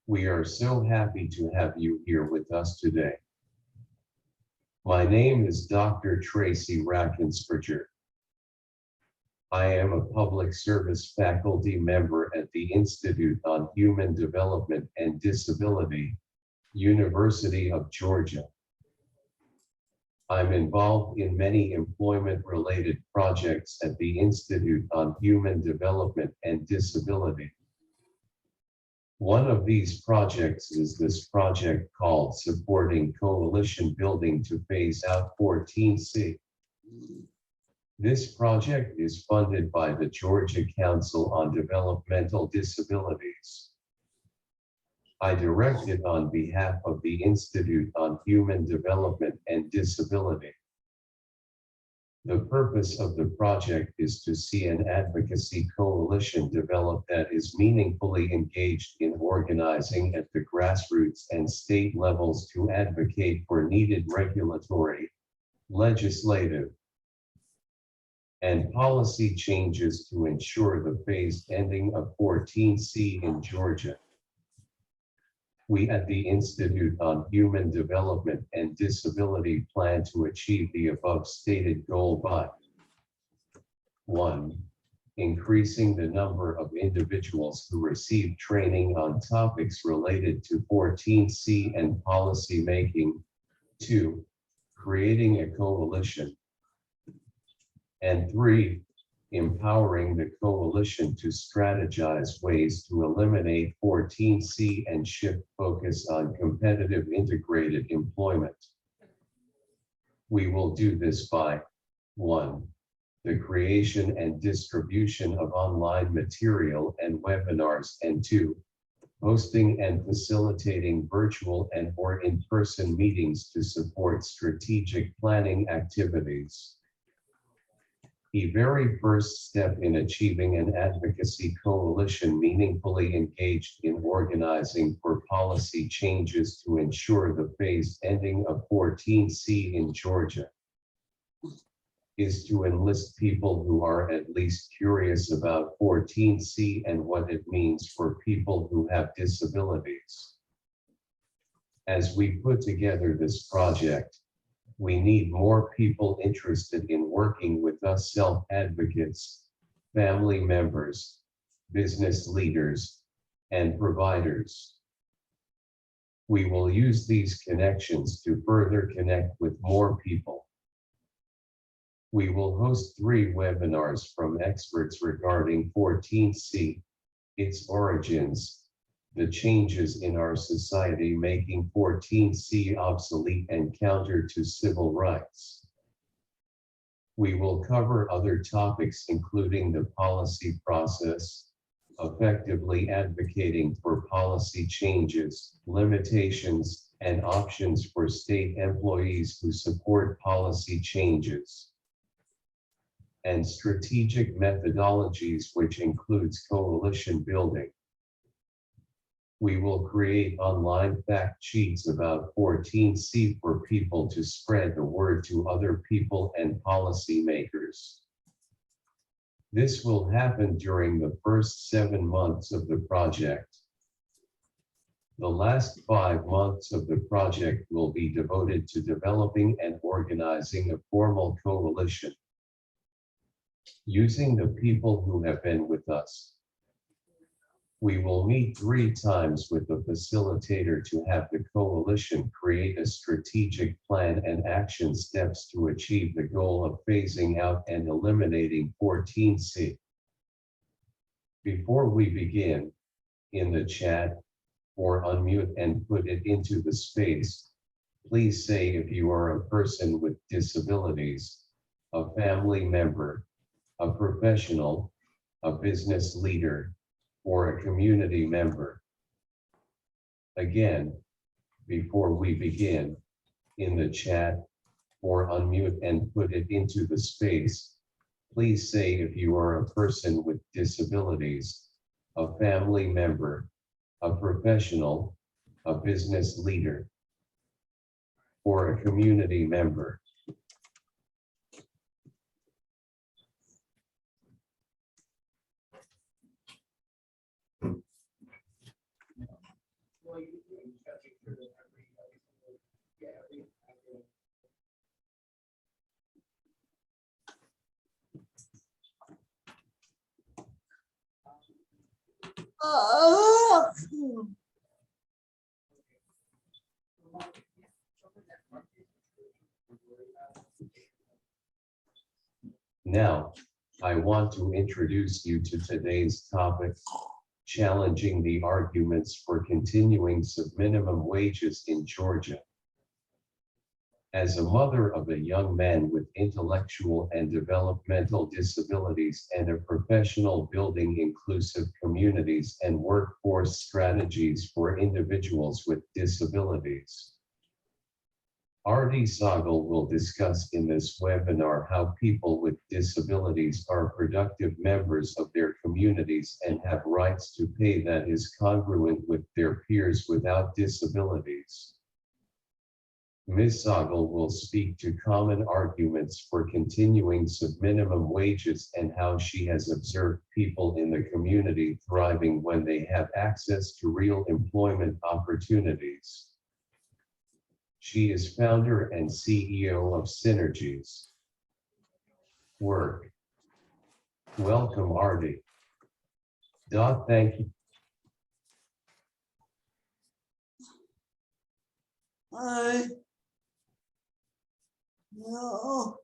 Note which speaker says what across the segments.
Speaker 1: We are so happy to have you here with us today. My name is Dr. Tracy Rackensperger. I am a public service faculty member at the Institute on Human Development and Disability, University of Georgia. I'm involved in many employment-related projects at the Institute on Human Development and Disability. One of these projects is this project called Supporting Coalition Building to Phase Out 14C. This project is funded by the Georgia Council on Developmental Disabilities. I direct it on behalf of the Institute on Human Development and Disability. The purpose of the project is to see an advocacy coalition develop that is meaningfully engaged in organizing at the grassroots and state levels to advocate for needed regulatory, legislative, and policy changes to ensure the phased ending of 14C in Georgia. We at the Institute on Human Development and Disability plan to achieve the above stated goal by 1. Increasing the number of individuals who receive training on topics related to 14C and policy making. 2. Creating a coalition. And 3. Empowering the coalition to strategize ways to eliminate 14C and shift focus on competitive integrated employment. We will do this by 1. The creation and distribution of online material and webinars, and 2. Hosting and facilitating virtual and/or in-person meetings to support strategic planning activities. The very first step in achieving an advocacy coalition meaningfully engaged in organizing for policy changes to ensure the phased ending of 14C in Georgia is to enlist people who are at least curious about 14C and what it means for people who have disabilities. As we put together this project, we need more people interested in working with us self-advocates, family members, business leaders, and providers. We will use these connections to further connect with more people. We will host 3 webinars from experts regarding 14C, its origins, the changes in our society making 14C obsolete and counter to civil rights. We will cover other topics including the policy process, effectively advocating for policy changes, limitations, and options for state employees who support policy changes, and strategic methodologies, which includes coalition building. We will create online fact sheets about 14C for people to spread the word to other people and policymakers. This will happen during the first 7 months of the project. The last 5 months of the project will be devoted to developing and organizing a formal coalition, using the people who have been with us. We will meet 3 times with the facilitator to have the coalition create a strategic plan and action steps to achieve the goal of phasing out and eliminating 14C. Before we begin, in the chat, or unmute and put it into the space, please say if you are a person with disabilities, a family member, a professional, a business leader, or a community member. Again, before we begin, in the chat, or unmute and put it into the space, please say if you are a person with disabilities, a family member, a professional, a business leader, or a community member. Now, I want to introduce you to today's topic, challenging the arguments for continuing subminimum wages in Georgia. As a mother of a young man with intellectual and developmental disabilities and a professional building inclusive communities and workforce strategies for individuals with disabilities, Aarti Sahgal will discuss in this webinar how people with disabilities are productive members of their communities and have rights to pay that is congruent with their peers without disabilities. Ms. Sahgal will speak to common arguments for continuing subminimum wages and how she has observed people in the community thriving when they have access to real employment opportunities. She is founder and CEO of Synergies. Work. Welcome, Aarti. Thank you.
Speaker 2: No.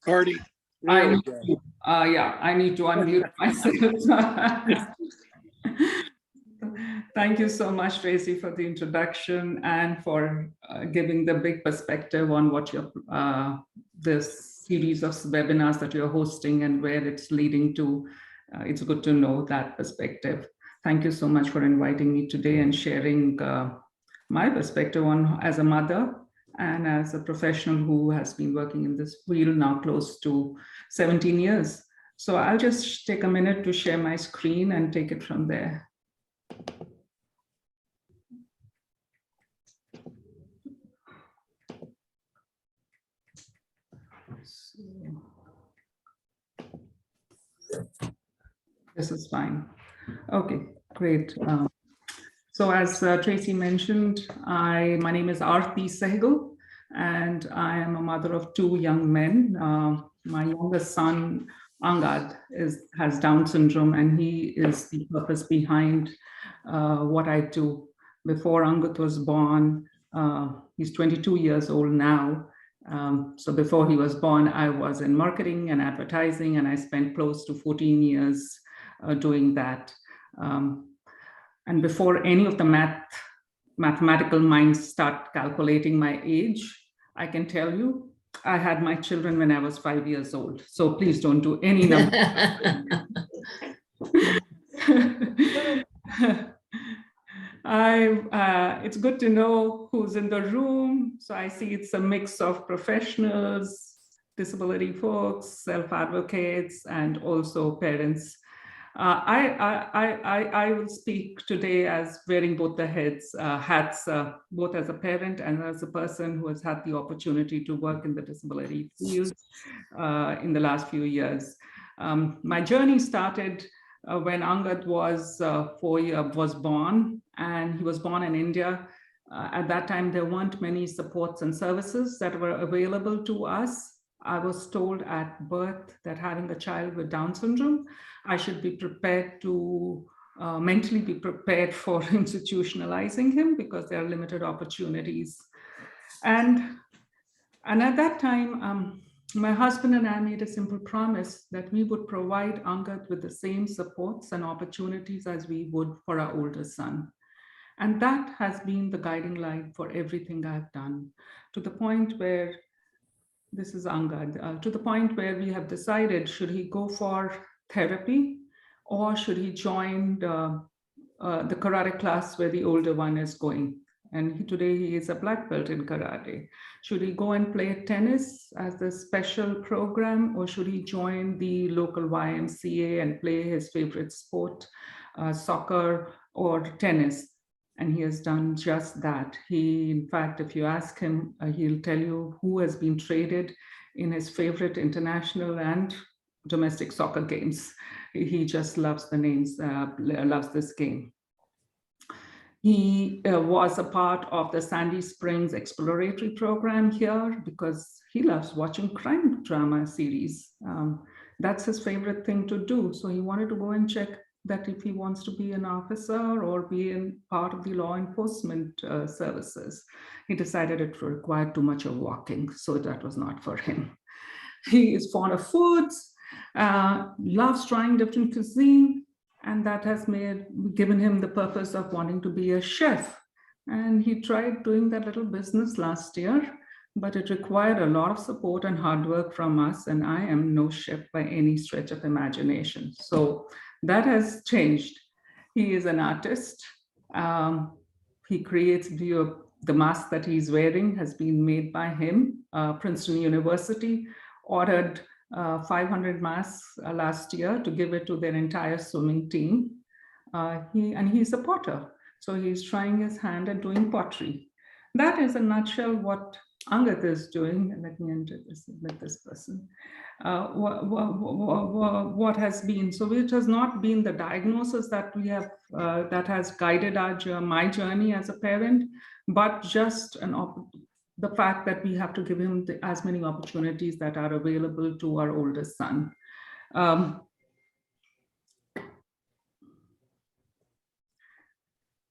Speaker 3: Aarti,
Speaker 4: I need to unmute myself. Thank you so much, Tracy, for the introduction and for giving the big perspective on what your this series of webinars that you're hosting and where it's leading to. It's good to know that perspective. Thank you so much for inviting me today and sharing my perspective on as a mother and as a professional who has been working in this field now close to 17 years. So I'll just take a minute to share my screen and take it from there. This is fine. Okay, great. So as Tracy mentioned, my name is Aarti Sahgal, and I am a mother of two young men. My youngest son, Angad, has Down syndrome, and he is the purpose behind what I do. Before Angad was born, he's 22 years old now. So before he was born, I was in marketing and advertising, and I spent close to 14 years doing that. And before any of the mathematical minds start calculating my age, I can tell you, I had my children when I was 5 years old. So please don't do any numbers. It's good to know who's in the room. So I see it's a mix of professionals, disability folks, self-advocates, and also parents. I will speak today as wearing both the hats, both as a parent and as a person who has had the opportunity to work in the disability field in the last few years. My journey started when Angad was born, and he was born in India. At that time, there weren't many supports and services that were available to us. I was told at birth that having a child with Down syndrome, I should be prepared to mentally be prepared for institutionalizing him because there are limited opportunities. And at that time, my husband and I made a simple promise that we would provide Angad with the same supports and opportunities as we would for our older son. And that has been the guiding light for everything I've done, to the point where, this is Angad, to the point where we have decided, should he go for therapy or should he join the karate class where the older one is going? And today he is a black belt in karate. Should he go and play tennis as a special program, or should he join the local YMCA and play his favorite sport, soccer or tennis? And he has done just that. He, in fact, if you ask him, he'll tell you who has been traded in his favorite international and domestic soccer games. He just loves the names, loves this game. He was a part of the Sandy Springs exploratory program here because he loves watching crime drama series. That's his favorite thing to do. So he wanted to go and check that if he wants to be an officer or be in part of the law enforcement services. He decided it required too much of walking, so that was not for him. He is fond of foods, loves trying different cuisine, and that has given him the purpose of wanting to be a chef. And he tried doing that little business last year, but it required a lot of support and hard work from us, and I am no chef by any stretch of imagination. So that has changed. He is an artist. He creates the mask that he's wearing has been made by him. Princeton University ordered 500 masks last year to give it to their entire swimming team. He's a potter. So he's trying his hand at doing pottery. That is in a nutshell what Angad is doing. Let me enter this, let this person. What has been, so it has not been the diagnosis that we have, that has guided my journey as a parent, but just the fact that we have to give him as many opportunities that are available to our oldest son.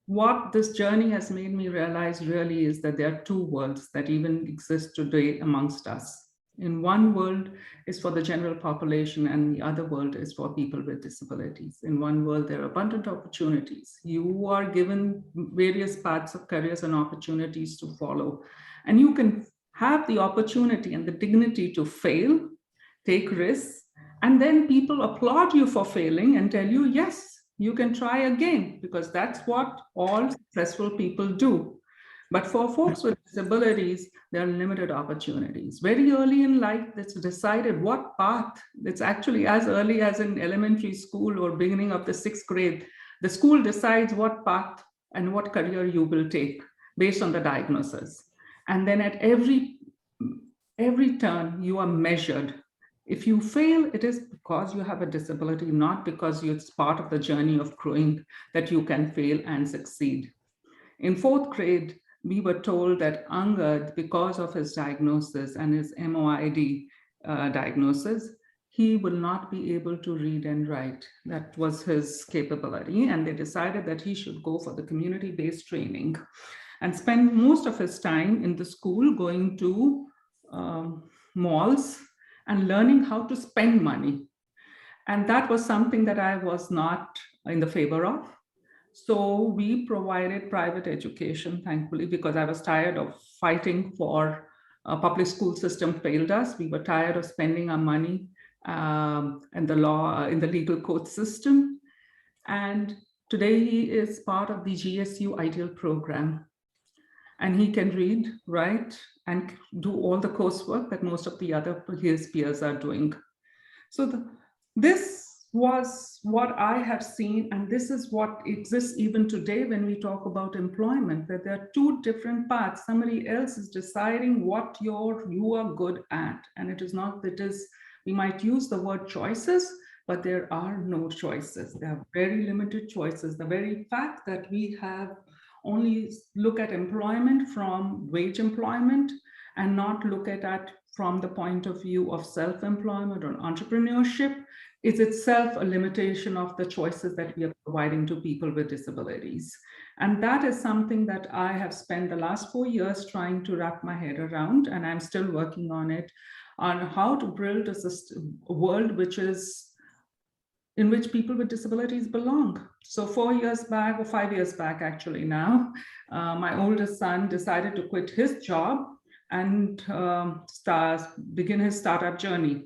Speaker 4: What this journey has made me realize really is that there are two worlds that even exist today amongst us. In one world is for the general population, and the other world is for people with disabilities. In one world, there are abundant opportunities. You are given various paths of careers and opportunities to follow, and you can have the opportunity and the dignity to fail, take risks, and then people applaud you for failing and tell you, yes, you can try again, because that's what all successful people do. But for folks with disabilities, there are limited opportunities. Very early in life, it's decided what path. It's actually as early as in elementary school or beginning of the 6th grade. The school decides what path and what career you will take based on the diagnosis. And then at every turn, you are measured. If you fail, it is because you have a disability, not because it's part of the journey of growing that you can fail and succeed. In 4th grade, we were told that Angad, because of his diagnosis and his MOID diagnosis, he will not be able to read and write. That was his capability. And they decided that he should go for the community-based training and spend most of his time in the school going to malls and learning how to spend money. And that was something that I was not in the favor of. So we provided private education, thankfully, because I was tired of fighting for a public school system failed us. We were tired of spending our money in the legal court system. And today he is part of the GSU Ideal program. And he can read, write, and do all the coursework that most of his peers are doing. So this was what I have seen, and this is what exists even today when we talk about employment, that there are two different paths. Somebody else is deciding what you are good at, and it is not that we might use the word choices, but there are no choices. There are very limited choices. The very fact that we have only look at employment from wage employment and not look at that from the point of view of self-employment or entrepreneurship is itself a limitation of the choices that we are providing to people with disabilities. And that is something that I have spent the last 4 years trying to wrap my head around, and I'm still working on it, on how to build a world in which people with disabilities belong. So 4 years back, or 5 years back actually now, my oldest son decided to quit his job and begin his startup journey.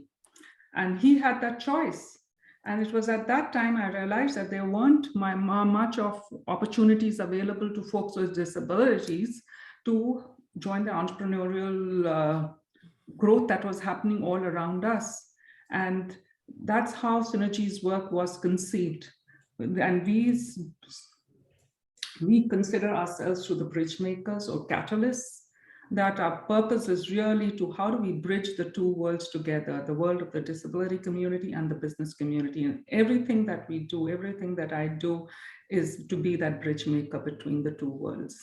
Speaker 4: And he had that choice. And it was at that time I realized that there weren't much of opportunities available to folks with disabilities to join the entrepreneurial growth that was happening all around us. And that's how Synergies work was conceived. And we consider ourselves to the bridge makers or catalysts, that our purpose is really to how do we bridge the two worlds together, the world of the disability community and the business community. And everything that we do, everything that I do is to be that bridge maker between the two worlds.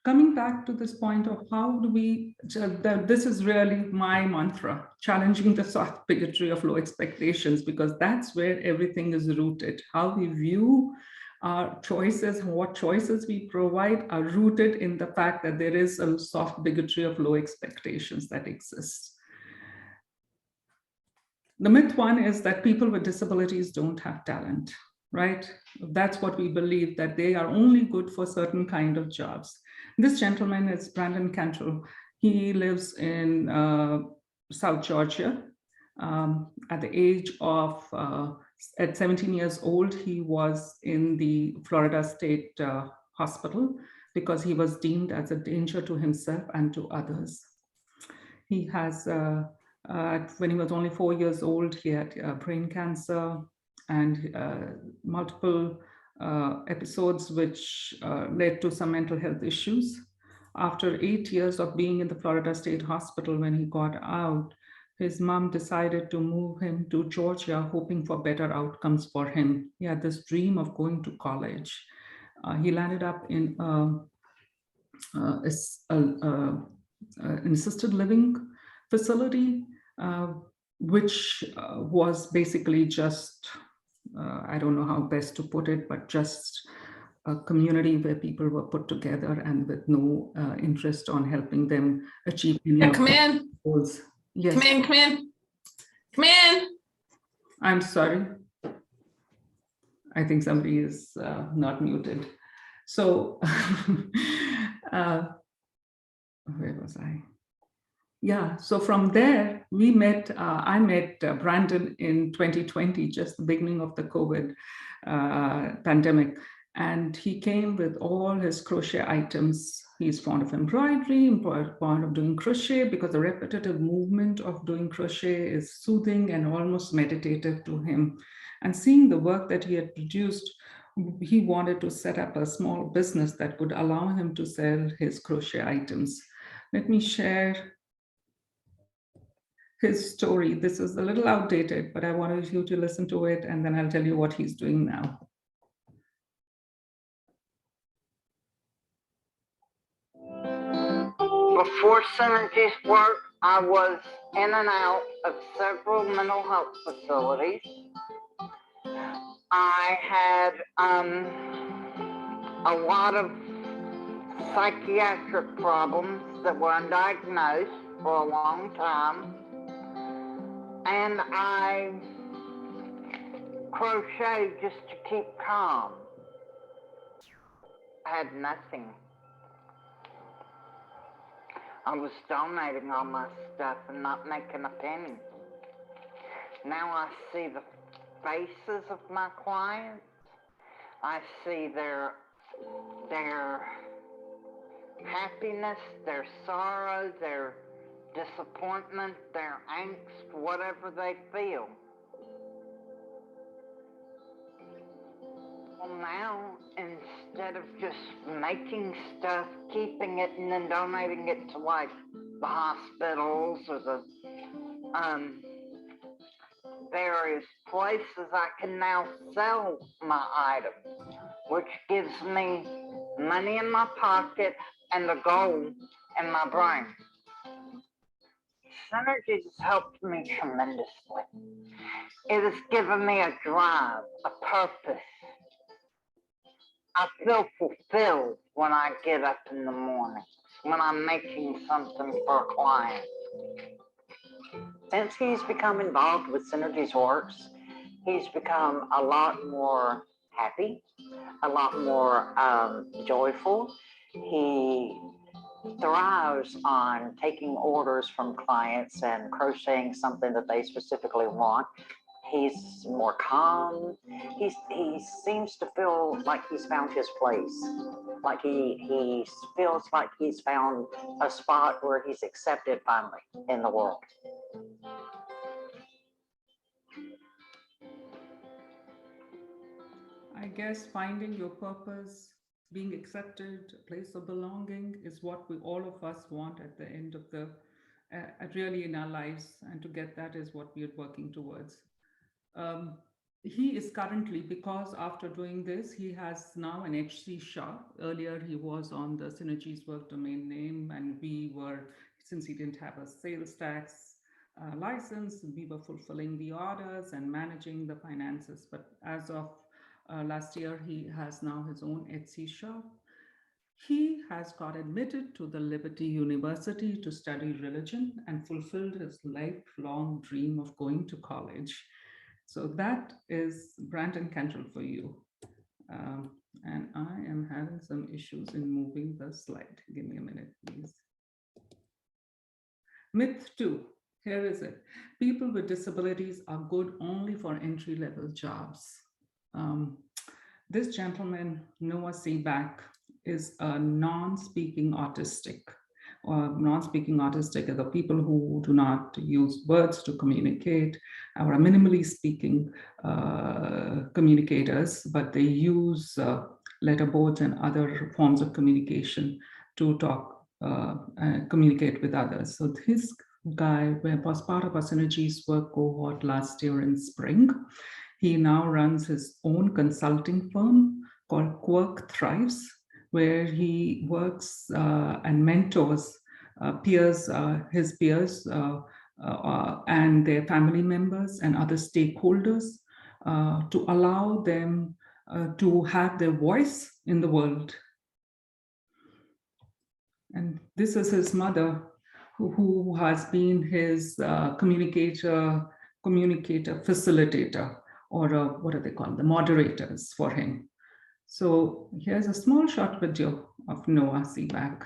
Speaker 4: Coming back to this point of how do we, this is really my mantra, challenging the soft bigotry of low expectations, because that's where everything is rooted. How we view our choices, what choices we provide are rooted in the fact that there is a soft bigotry of low expectations that exists. The myth one is that people with disabilities don't have talent, right? That's what we believe, that they are only good for certain kind of jobs. This gentleman is Brandon Cantrell. He lives in South Georgia. At the age of, at 17 years old, he was in the Florida State Hospital because he was deemed as a danger to himself and to others. He has, when he was only 4 years old, he had brain cancer and multiple episodes which led to some mental health issues. After 8 years of being in the Florida State Hospital, when he got out, his mom decided to move him to Georgia, hoping for better outcomes for him. He had this dream of going to college. He landed up in an assisted living facility, which was basically just, I don't know how best to put it, but just a community where people were put together and with no interest on helping them achieve any
Speaker 2: Come in.
Speaker 4: goals. Yes.
Speaker 2: Come in, come in. Come in.
Speaker 4: I'm sorry. I think somebody is not muted. So where was I? Yeah, so from there, we met, I met Brandon in 2020, just the beginning of the COVID pandemic. And he came with all his crochet items. He's fond of embroidery, fond of doing crochet, because the repetitive movement of doing crochet is soothing and almost meditative to him. And seeing the work that he had produced, he wanted to set up a small business that could allow him to sell his crochet items. Let me share his story. This is a little outdated, but I wanted you to listen to it, and then I'll tell you what he's doing now.
Speaker 3: Before Synergies work, I was in and out of several mental health facilities. I had a lot of psychiatric problems that were undiagnosed for a long time. And I crocheted just to keep calm. I had nothing. I was donating all my stuff and not making a penny. Now I see the faces of my clients. I see their happiness, their sorrow, their disappointment, their angst, whatever they feel. Well, now, instead of just making stuff, keeping it, and then donating it to like the hospitals or the various places, I can now sell my items, which gives me money in my pocket and a goal in my brain. Synergies has helped me tremendously. It has given me a drive, a purpose. I feel fulfilled when I get up in the morning, when I'm making something for a client.
Speaker 5: Since he's become involved with Synergies Works, he's become a lot more happy, a lot more joyful. He thrives on taking orders from clients and crocheting something that they specifically want. He's more calm. He seems to feel like he's found his place. Like he feels like he's found a spot where he's accepted finally in the world.
Speaker 4: I guess finding your purpose, being accepted, a place of belonging is what we all of us want at the end of the, really in our lives. And to get that is what we are working towards. He is currently, because after doing this, he has now an HC shop. Earlier, he was on the Synergies work domain name, and we were, since he didn't have a sales tax license, we were fulfilling the orders and managing the finances. But as of last year, he has now his own Etsy shop. He has got admitted to the Liberty University to study religion and fulfilled his lifelong dream of going to college. So that is Brandon Cantrell for you. And I am having some issues in moving the slide. Give me a minute, please. Myth 2, here is it. People with disabilities are good only for entry-level jobs. This gentleman, Noah Seaback, is a non-speaking autistic. Non-speaking autistic are the people who do not use words to communicate, or are minimally speaking communicators, but they use letterboards and other forms of communication to talk and communicate with others. So this guy was part of our Synergies work cohort last year in spring. He now runs his own consulting firm called Quirk Thrives, where he works and mentors his peers and their family members and other stakeholders to allow them to have their voice in the world. And this is his mother, who has been his communicator, facilitator, or what do they call the moderators for him. So here's a small short video of Noah Seaback.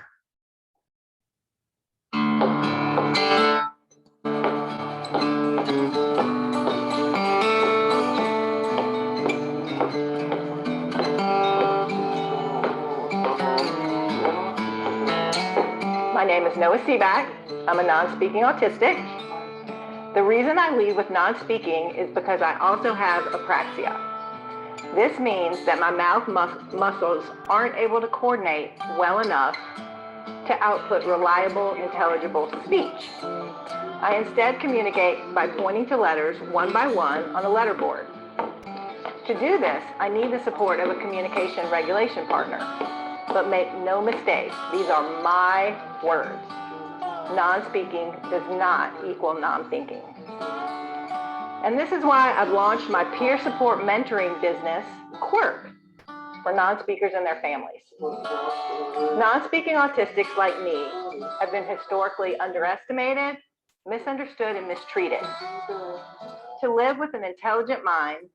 Speaker 6: My name is Noah Seaback. I'm a non-speaking autistic. The reason I lead with non-speaking is because I also have apraxia. This means that my mouth muscles aren't able to coordinate well enough to output reliable, intelligible speech. I instead communicate by pointing to letters one by one on a letterboard. To do this, I need the support of a communication regulation partner. But make no mistake, these are my words. Non-speaking does not equal non-thinking. And this is why I've launched my peer support mentoring business, Quirk, for non-speakers and their families. Non-speaking autistics like me have been historically underestimated, misunderstood, and mistreated. To live with an intelligent mind,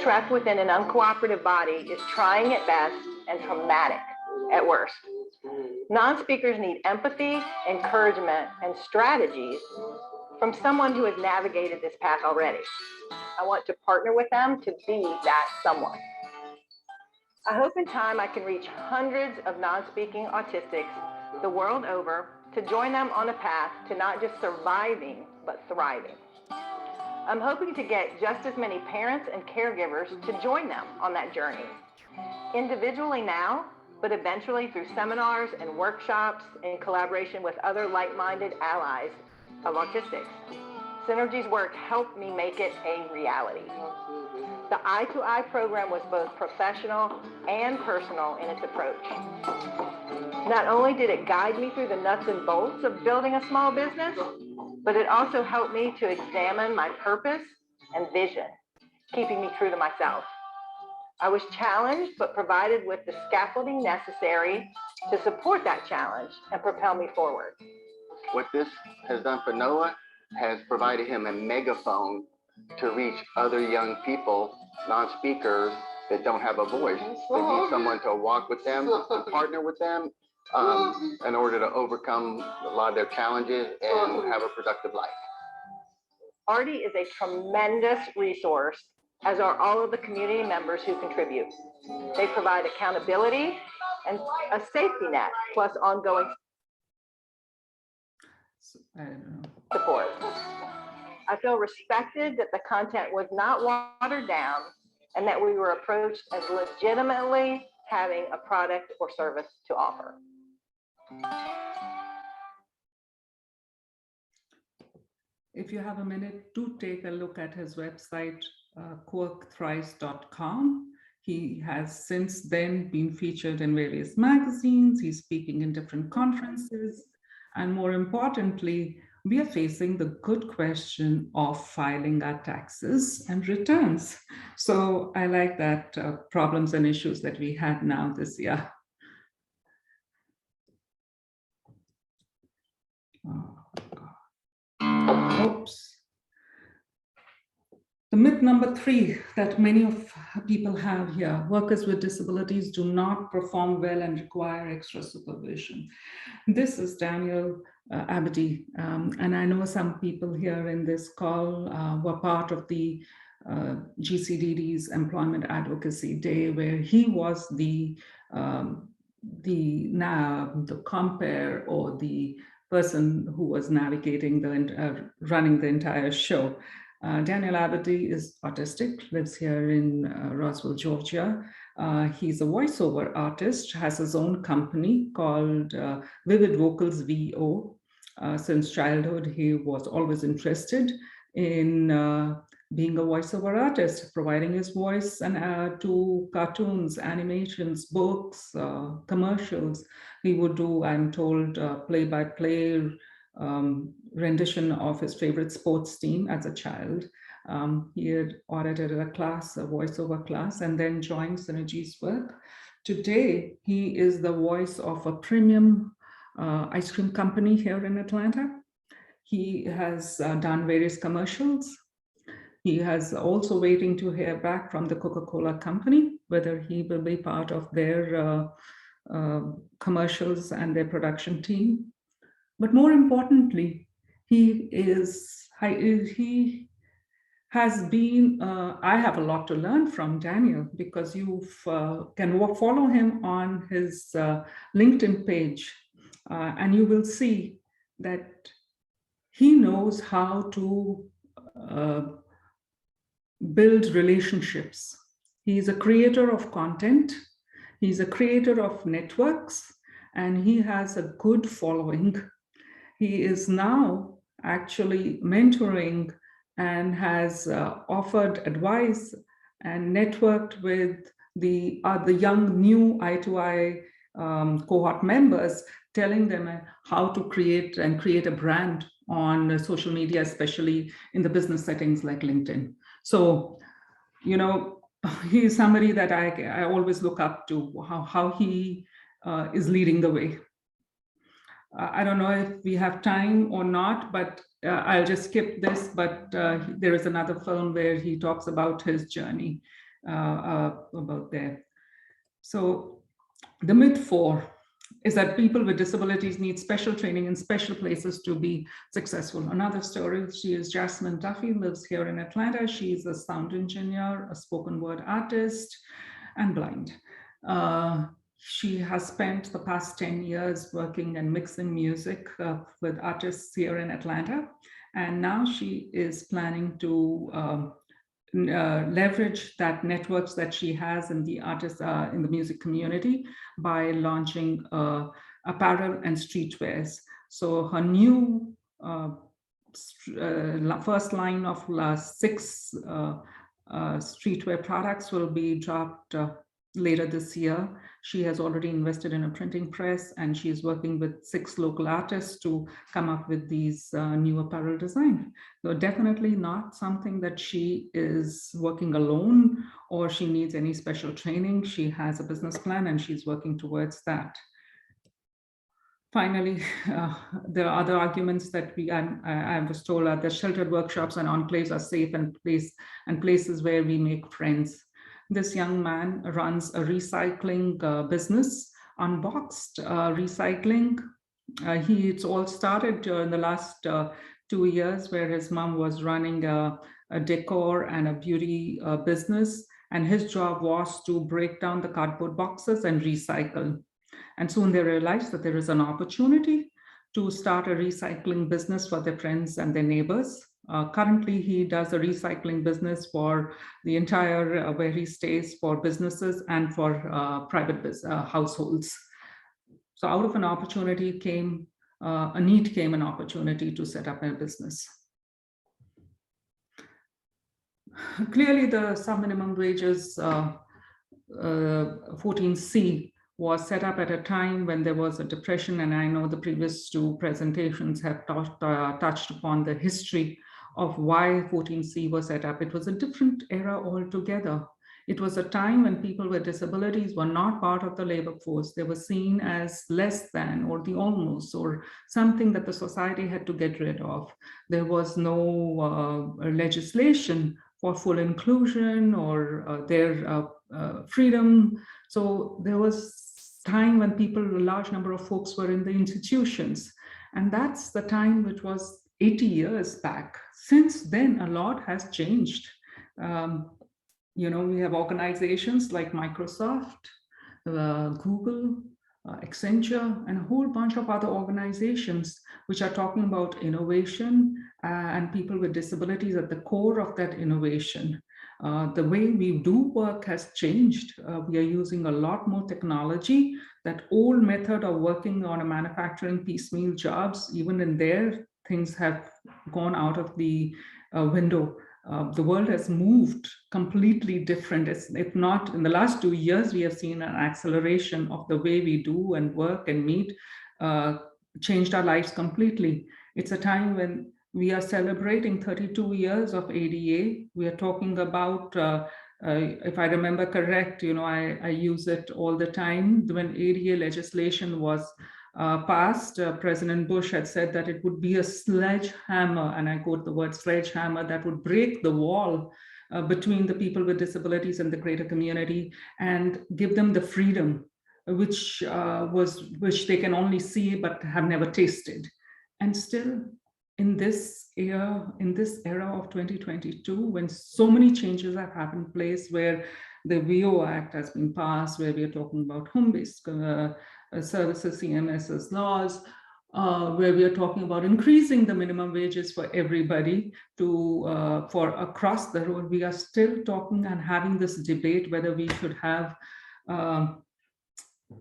Speaker 6: trapped within an uncooperative body, is trying at best and traumatic at worst. Non-speakers need empathy, encouragement, and strategies from someone who has navigated this path already. I want to partner with them to be that someone. I hope in time I can reach hundreds of non-speaking autistics the world over to join them on a path to not just surviving, but thriving. I'm hoping to get just as many parents and caregivers to join them on that journey. Individually now, but eventually through seminars and workshops in collaboration with other like-minded allies of autistics. Synergies work helped me make it a reality. The Eye-to-Eye program was both professional and personal in its approach. Not only did it guide me through the nuts and bolts of building a small business, but it also helped me to examine my purpose and vision, keeping me true to myself. I was challenged, but provided with the scaffolding necessary to support that challenge and propel me forward.
Speaker 7: What this has done for Noah has provided him a megaphone to reach other young people, non-speakers, that don't have a voice. They need someone to walk with them, to partner with them, in order to overcome a lot of their challenges and have a productive life.
Speaker 6: Aarti is a tremendous resource, as are all of the community members who contribute. They provide accountability and a safety net, plus ongoing support. I feel respected that the content was not watered down and that we were approached as legitimately having a product or service to offer.
Speaker 4: If you have a minute, do take a look at his website, quirkthrice.com. He has since then been featured in various magazines. He's speaking in different conferences. And more importantly, we are facing the good question of filing our taxes and returns. So I like that problems and issues that we had now this year. Oops. The myth number 3 that many of people have here: workers with disabilities do not perform well and require extra supervision. This is Daniel Abity, and I know some people here in this call were part of the GCDD's Employment Advocacy Day, where he was the compere or the person who was navigating running the entire show. Daniel Abity is autistic, lives here in Roswell, Georgia. He's a voiceover artist, has his own company called Vivid Vocals VO. Since childhood, he was always interested in being a voiceover artist, providing his voice to cartoons, animations, books, commercials. He would do, I'm told, play-by-play rendition of his favorite sports team as a child. He had audited a class, a voiceover class, and then joined Synergies work. Today, he is the voice of a premium ice cream company here in Atlanta. He has done various commercials. He has also waiting to hear back from the Coca-Cola company, whether he will be part of their commercials and their production team. But more importantly, he has been, I have a lot to learn from Daniel, because you can follow him on his LinkedIn page, and you will see that he knows how to build relationships. He's a creator of content. He's a creator of networks, and he has a good following. He is now actually mentoring and has offered advice and networked with the young new I2I cohort members, telling them how to create a brand on social media, especially in the business settings like LinkedIn. So, you know, he is somebody that I always look up to, how he is leading the way. I don't know if we have time or not, but I'll just skip this. But there is another film where he talks about his journey about there. So the myth 4 is that people with disabilities need special training in special places to be successful. Another story, she is Jasmine Duffy, lives here in Atlanta. She is a sound engineer, a spoken word artist, and blind. She has spent the past 10 years working and mixing music with artists here in Atlanta. And now she is planning to leverage that networks that she has in the artists in the music community by launching apparel and streetwears. So her new first line of 6 streetwear products will be dropped later this year. She has already invested in a printing press, and she is working with 6 local artists to come up with these new apparel design. So definitely not something that she is working alone or she needs any special training. She has a business plan and she's working towards that. Finally, there are other arguments that I was told that sheltered workshops and enclaves are safe and places where we make friends. This young man runs a recycling business, Unboxed Recycling. It's all started in the last 2 years, where his mom was running a decor and a beauty business, and his job was to break down the cardboard boxes and recycle. And soon they realized that there is an opportunity to start a recycling business for their friends and their neighbors. Currently, he does a recycling business for the entire where he stays for businesses and for private households. So out of an opportunity came, a need came an opportunity to set up a business. Clearly, the subminimum wages 14C was set up at a time when there was a depression, and I know the previous two presentations have touched upon the history of why 14C was set up. It was a different era altogether. It was a time when people with disabilities were not part of the labor force. They were seen as less than, or the almost, or something that the society had to get rid of. There was no legislation for full inclusion or their freedom. So there was time when people, a large number of folks were in the institutions. And that's the time which was 80 years back. Since then, a lot has changed. You know, we have organizations like Microsoft, Google, Accenture, and a whole bunch of other organizations which are talking about innovation and people with disabilities at the core of that innovation. The way we do work has changed. We are using a lot more technology. That old method of working on a manufacturing piecemeal jobs, even in there, things have gone out of the window. The world has moved completely different. If not, in the last 2 years, we have seen an acceleration of the way we do and work and meet, changed our lives completely. It's a time when we are celebrating 32 years of ADA. We are talking about, if I remember correct, you know, I use it all the time. When ADA legislation was passed, President Bush had said that it would be a sledgehammer, and I quote the word sledgehammer, that would break the wall between the people with disabilities and the greater community and give them the freedom which they can only see but have never tasted. And still, in this era of 2022, when so many changes have happened place, where the VO Act has been passed, where we are talking about home-based services, CMS's laws, where we are talking about increasing the minimum wages for everybody to for across the road, we are still talking and having this debate whether we should have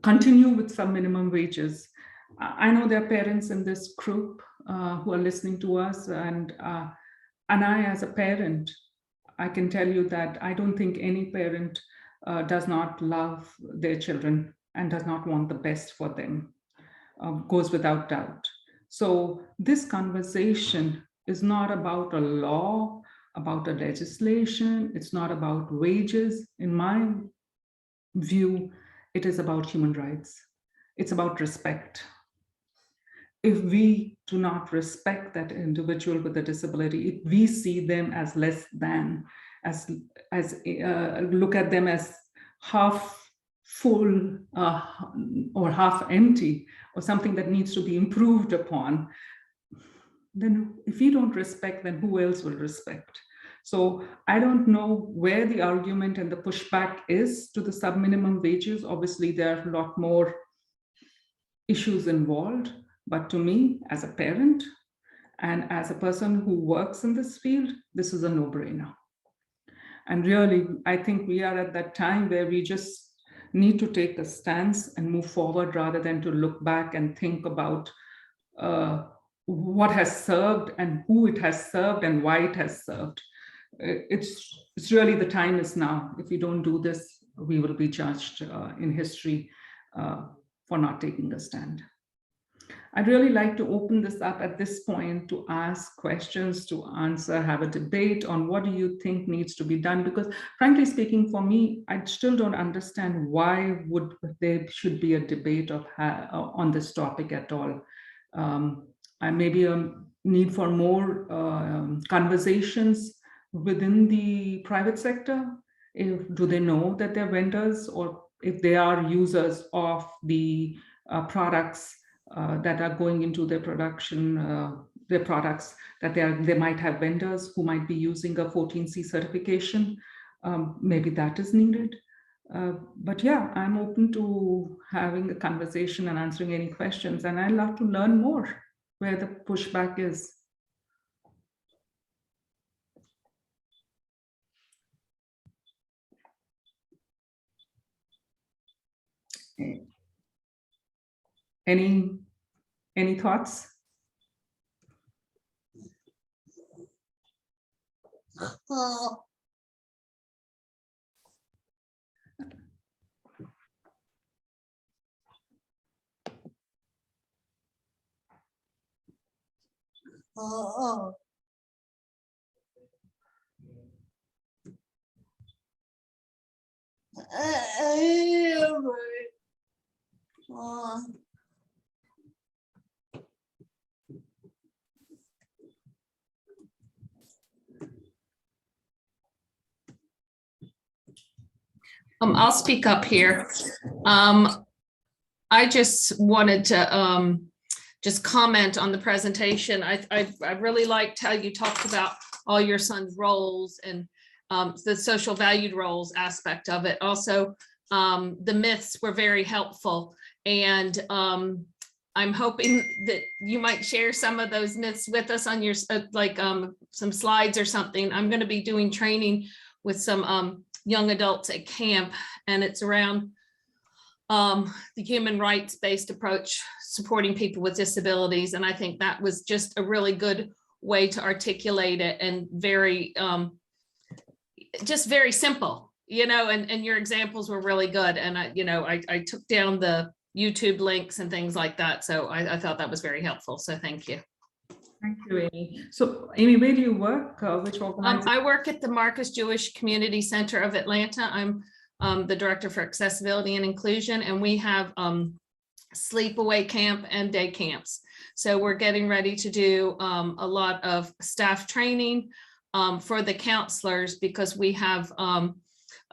Speaker 4: continue with some minimum wages. I know there are parents in this group who are listening to us, and I, as a parent, I can tell you that I don't think any parent does not love their children and does not want the best for them, goes without doubt. So this conversation is not about a law, about a legislation. It's not about wages. In my view, it is about human rights. It's about respect. If we do not respect that individual with a disability, if we see them as less than, as look at them as half full or half empty, or something that needs to be improved upon, then if we don't respect, then who else will respect? So I don't know where the argument and the pushback is to the subminimum wages. Obviously, there are a lot more issues involved, but to me, as a parent and as a person who works in this field, this is a no-brainer. And really, I think we are at that time where we just need to take a stance and move forward rather than to look back and think about what has served and who it has served and why it has served. It's really, the time is now. If we don't do this, we will be judged in history for not taking a stand. I'd really like to open this up at this point to ask questions, to answer, have a debate on what do you think needs to be done? Because frankly speaking, for me, I still don't understand why would there should be a debate on this topic at all. And maybe a need for more conversations within the private sector. Do they know that they're vendors, or if they are users of the products that are going into their production, their products, that they might have vendors who might be using a 14C certification. Maybe that is needed. But yeah, I'm open to having a conversation and answering any questions. And I'd love to learn more where the pushback is. Any thoughts?
Speaker 2: I'll speak up here. I just wanted to just comment on the presentation. I really liked how you talked about all your son's roles and the social valued roles aspect of it. Also, the myths were very helpful, and I'm hoping that you might share some of those myths with us on your some slides or something. I'm going to be doing training with some young adults at camp, and it's around the human rights-based approach supporting people with disabilities. And I think that was just a really good way to articulate it, and very, just very simple, you know, and your examples were really good. And I took down the YouTube links and things like that. So I thought that was very helpful. So thank you.
Speaker 4: Thank you, Amy. So Amy, where do you work? Which organization?
Speaker 2: I work at the Marcus Jewish Community Center of Atlanta. I'm the Director for Accessibility and Inclusion, and we have sleepaway camp and day camps. So we're getting ready to do a lot of staff training for the counselors, because we have,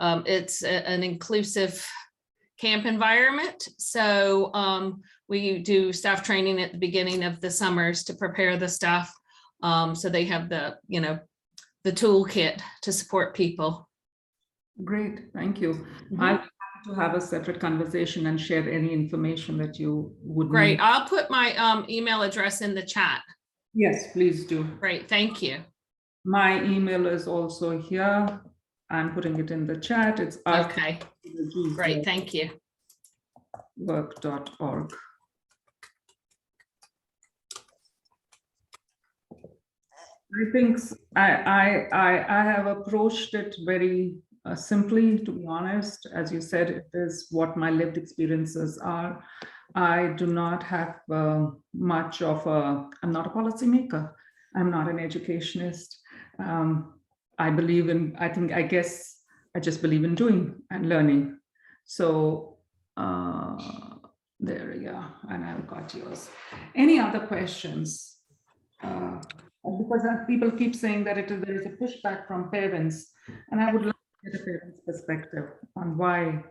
Speaker 2: it's an inclusive camp environment. So we do staff training at the beginning of the summers to prepare the staff, so they have the, the toolkit to support people.
Speaker 4: Great, thank you. I'll have to have a separate conversation and share any information that you would
Speaker 2: Great.
Speaker 4: need.
Speaker 2: I'll put my email address in the chat.
Speaker 4: Yes, please do.
Speaker 2: Great, thank you.
Speaker 4: My email is also here. I'm putting it in the chat. It's
Speaker 2: Okay, great, thank you.
Speaker 4: work.org. I think I have approached it very simply, to be honest. As you said, it is what my lived experiences are. I do not have much of a, I'm not a policymaker. I'm not an educationist. I believe in, I guess I just believe in doing and learning. So there, yeah, and I've got yours. Any other questions? Because people keep saying that there is a pushback from parents, and I would like to get a parent's perspective on why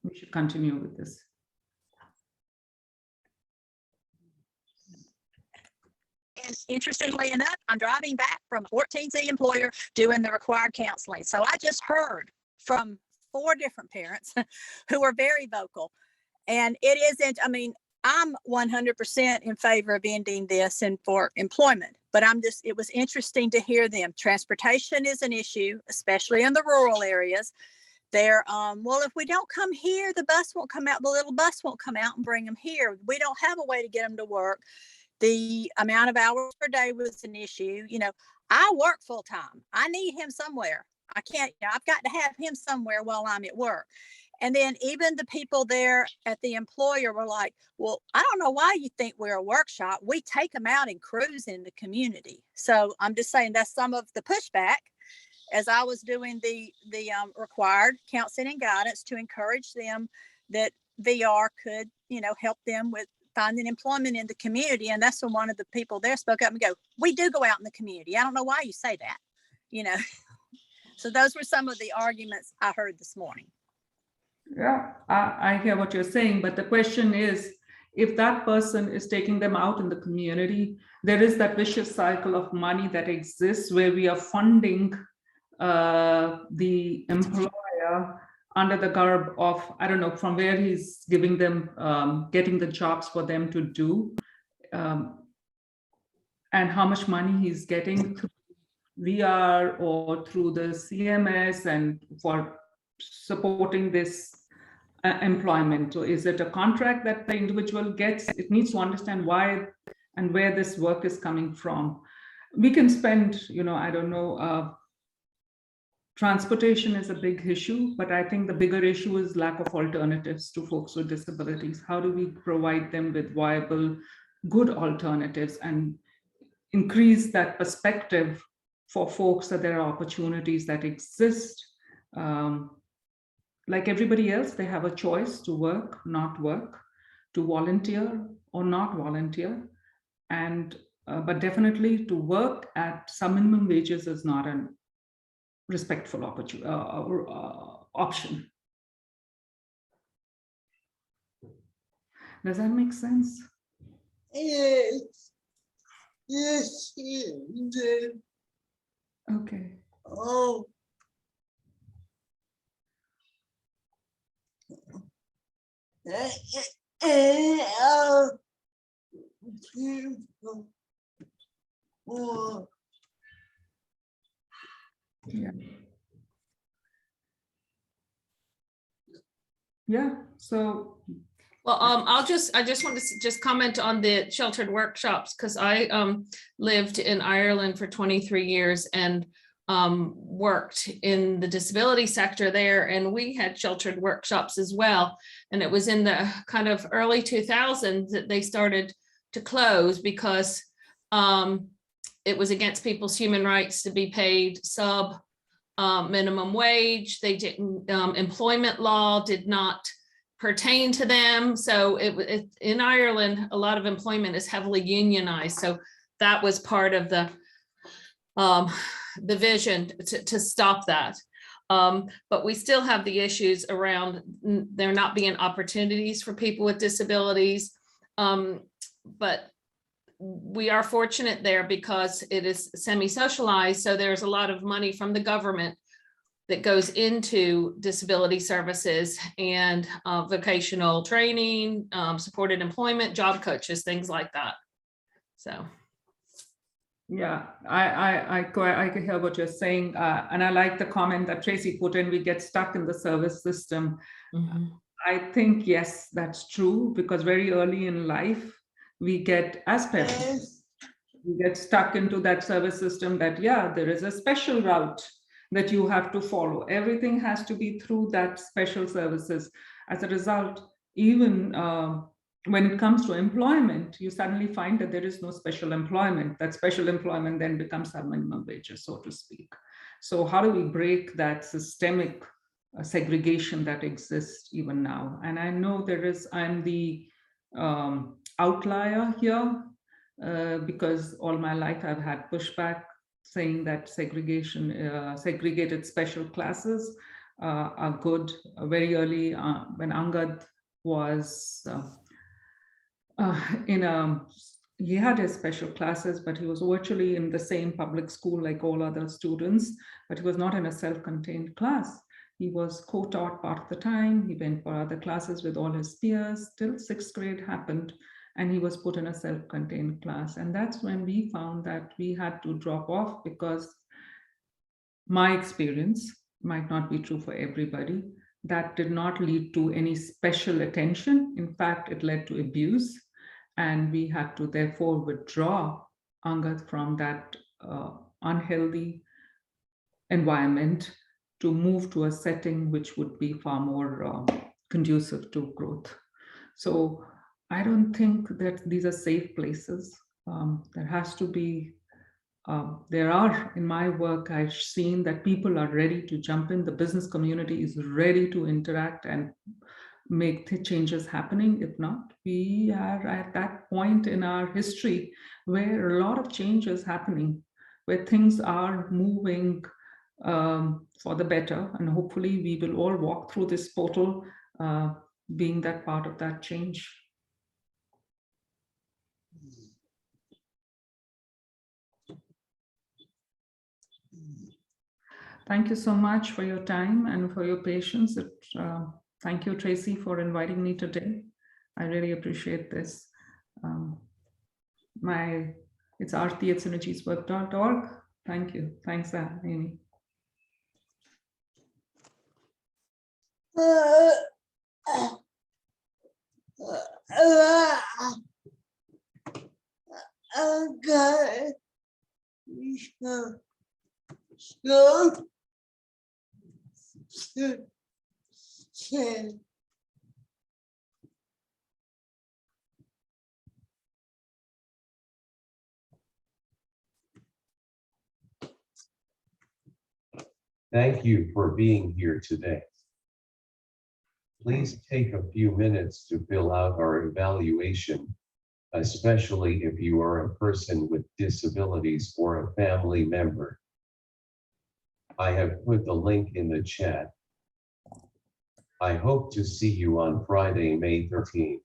Speaker 4: we should continue with this.
Speaker 8: And interestingly enough, I'm driving back from a 14C employer doing the required counseling. So I just heard from 4 different parents who are very vocal. And it isn't, I mean, I'm 100% in favor of ending this and for employment, but it was interesting to hear them. Transportation is an issue, especially in the rural areas. They're, well, if we don't come here, the bus won't come out, the little bus won't come out and bring them here. We don't have a way to get them to work. The amount of hours per day was an issue. I work full time. I need him somewhere. I can't, I've got to have him somewhere while I'm at work. And then even the people there at the employer were like, well, I don't know why you think we're a workshop. We take them out and cruise in the community. So I'm just saying that's some of the pushback as I was doing the required counseling and guidance to encourage them that VR could, help them with finding employment in the community. And that's when one of the people there spoke up and go, we do go out in the community. I don't know why you say that, So those were some of the arguments I heard this morning.
Speaker 4: Yeah, I hear what you're saying, but the question is, if that person is taking them out in the community, there is that vicious cycle of money that exists where we are funding the employer under the garb of, I don't know, from where he's giving them, getting the jobs for them to do, and how much money he's getting through VR or through the CMS and for supporting this employment? Or is it a contract that the individual gets? It needs to understand why and where this work is coming from. We can spend, I don't know, transportation is a big issue, but I think the bigger issue is lack of alternatives to folks with disabilities. How do we provide them with viable, good alternatives and increase that perspective for folks that there are opportunities that exist? Like everybody else, they have a choice to work, not work, to volunteer or not volunteer. And but definitely to work at some minimum wages is not an respectful option. Does that make sense?
Speaker 9: Yes. Yes, it did.
Speaker 4: Okay.
Speaker 9: Oh. Beautiful. Oh.
Speaker 4: Yeah. Yeah. So.
Speaker 2: Well, I just want to just comment on the sheltered workshops, because I lived in Ireland for 23 years and worked in the disability sector there, and we had sheltered workshops as well. And it was in the kind of early 2000s that they started to close because it was against people's human rights to be paid minimum wage. They didn't, employment law did not pertain to them. So in Ireland, a lot of employment is heavily unionized. So that was part of the vision to stop that. But we still have the issues around there not being opportunities for people with disabilities. But we are fortunate there because it is semi-socialized. So there's a lot of money from the government that goes into disability services and vocational training, supported employment, job coaches, things like that. So.
Speaker 4: Yeah, I can hear what you're saying. And I like the comment that Tracy put in, we get stuck in the service system. Mm-hmm. I think, yes, that's true, because very early in life, we get, as parents, we get stuck into that service system that, yeah, there is a special route that you have to follow. Everything has to be through that special services. As a result, even when it comes to employment, you suddenly find that there is no special employment. That special employment then becomes our minimum wages, so to speak. So how do we break that systemic segregation that exists even now? And I know I'm the outlier here because all my life I've had pushback saying that segregated special classes are good. Very early when Angad was he had his special classes, but he was virtually in the same public school like all other students, but he was not in a self-contained class. He was co-taught part of the time. He went for other classes with all his peers till 6th grade happened, and he was put in a self-contained class. And that's when we found that we had to drop off, because my experience might not be true for everybody. That did not lead to any special attention. In fact, it led to abuse. And we had to therefore withdraw Angad from that unhealthy environment to move to a setting which would be far more conducive to growth. So I don't think that these are safe places. There has to be, there are, in my work, I've seen that people are ready to jump in. The business community is ready to interact and make the changes happening. If not, we are at that point in our history where a lot of change is happening, where things are moving for the better. And hopefully we will all walk through this portal being that part of that change. Thank you so much for your time and for your patience. Thank you, Tracy, for inviting me today. I really appreciate this. It's Aarti at synergieswork.org. Thank you. Thanks, Amy.
Speaker 9: Okay. So,
Speaker 1: Thank you for being here today. Please take a few minutes to fill out our evaluation, especially if you are a person with disabilities or a family member. I have put the link in the chat. I hope to see you on Friday, May 13th.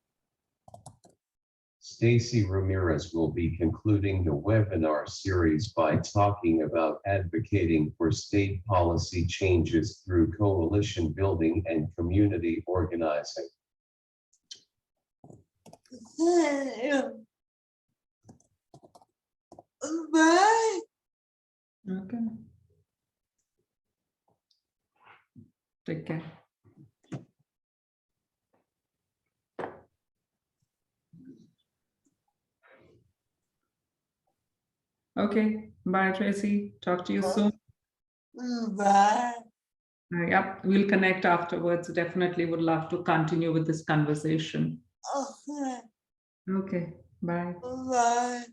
Speaker 1: Stacy Ramirez will be concluding the webinar series by talking about advocating for state policy changes through coalition building and community organizing.
Speaker 9: bye.
Speaker 4: Okay. Take care. Okay, bye Tracy. Talk to you soon.
Speaker 9: Bye.
Speaker 4: Yep, we'll connect afterwards. Definitely would love to continue with this conversation.
Speaker 9: Okay.
Speaker 4: Okay, bye.
Speaker 9: Bye.